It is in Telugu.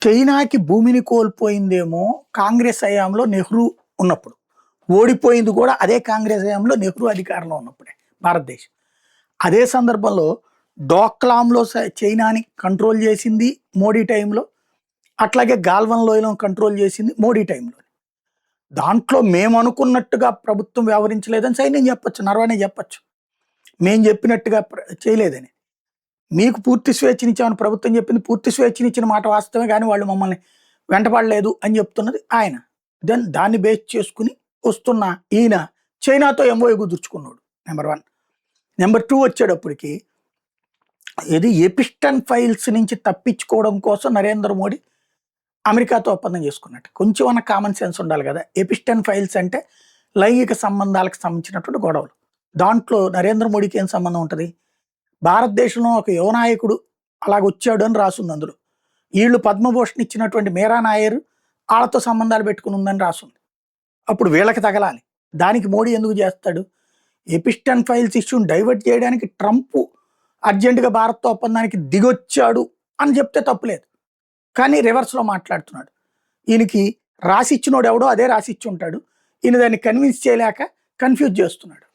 చైనాకి భూమిని కోల్పోయిందేమో కాంగ్రెస్ హయాంలో నెహ్రూ ఉన్నప్పుడు. ఓడిపోయింది కూడా అదే కాంగ్రెస్ హయాంలో నెహ్రూ అధికారంలో ఉన్నప్పుడే భారతదేశం. అదే సందర్భంలో డోక్లాంలో చైనాని కంట్రోల్ చేసింది మోడీ టైంలో. అట్లాగే గాల్వన్ లోయలో కంట్రోల్ చేసింది మోడీ టైంలో. దాంట్లో మేము అనుకున్నట్టుగా ప్రభుత్వం వ్యవహరించలేదని సైన్యం చెప్పొచ్చు, నరవనే చెప్పొచ్చు. మేము చెప్పినట్టుగా చేయలేదని. మీకు పూర్తి స్వేచ్ఛనిచ్చామని ప్రభుత్వం చెప్పింది, పూర్తి స్వేచ్ఛనిచ్చిన మాట వాస్తవమే, కానీ వాళ్ళు మమ్మల్ని వెంటపడలేదు అని చెప్తున్నది ఆయన. దెన్ దాన్ని బేస్ చేసుకుని వస్తున్న ఈయన చైనాతో ఎంఓయూ కుదుర్చుకున్నాడు. నెంబర్ 1. నెంబర్ 2 వచ్చేటప్పటికి ఇది ఎపిస్టన్ ఫైల్స్ నుంచి తప్పించుకోవడం కోసం నరేంద్ర మోడీ అమెరికాతో ఒప్పందం చేసుకున్నట్టు. కొంచెం అన్న కామన్ సెన్స్ ఉండాలి కదా. ఎపిస్టన్ ఫైల్స్ అంటే లైంగిక సంబంధాలకు సంబంధించినటువంటి గొడవలు. దాంట్లో నరేంద్ర మోడీకి ఏం సంబంధం ఉంటుంది? భారతదేశంలో ఒక యువ నాయకుడు అలాగొచ్చాడు అని రాసుంది అందులో. వీళ్ళు పద్మభూషణ్ ఇచ్చినటువంటి మీరా నాయర్ వాళ్ళతో సంబంధాలు పెట్టుకుని ఉందని రాసుంది. అప్పుడు వీళ్ళకి తగలాలి. దానికి మోడీ ఎందుకు చేస్తాడు? ఎపిస్టన్ ఫైల్స్ ఇష్యూని డైవర్ట్ చేయడానికి ట్రంప్ అర్జెంటుగా భారత్తో ఒప్పందానికి దిగొచ్చాడు అని చెప్తే తప్పులేదు. కానీ రివర్స్లో మాట్లాడుతున్నాడు. ఈయనకి రాసిచ్చినోడు ఎవడో అదే రాసిచ్చి ఉంటాడు. ఈయన దాన్ని కన్విన్స్ చేయలేక కన్ఫ్యూజ్ చేస్తున్నాడు.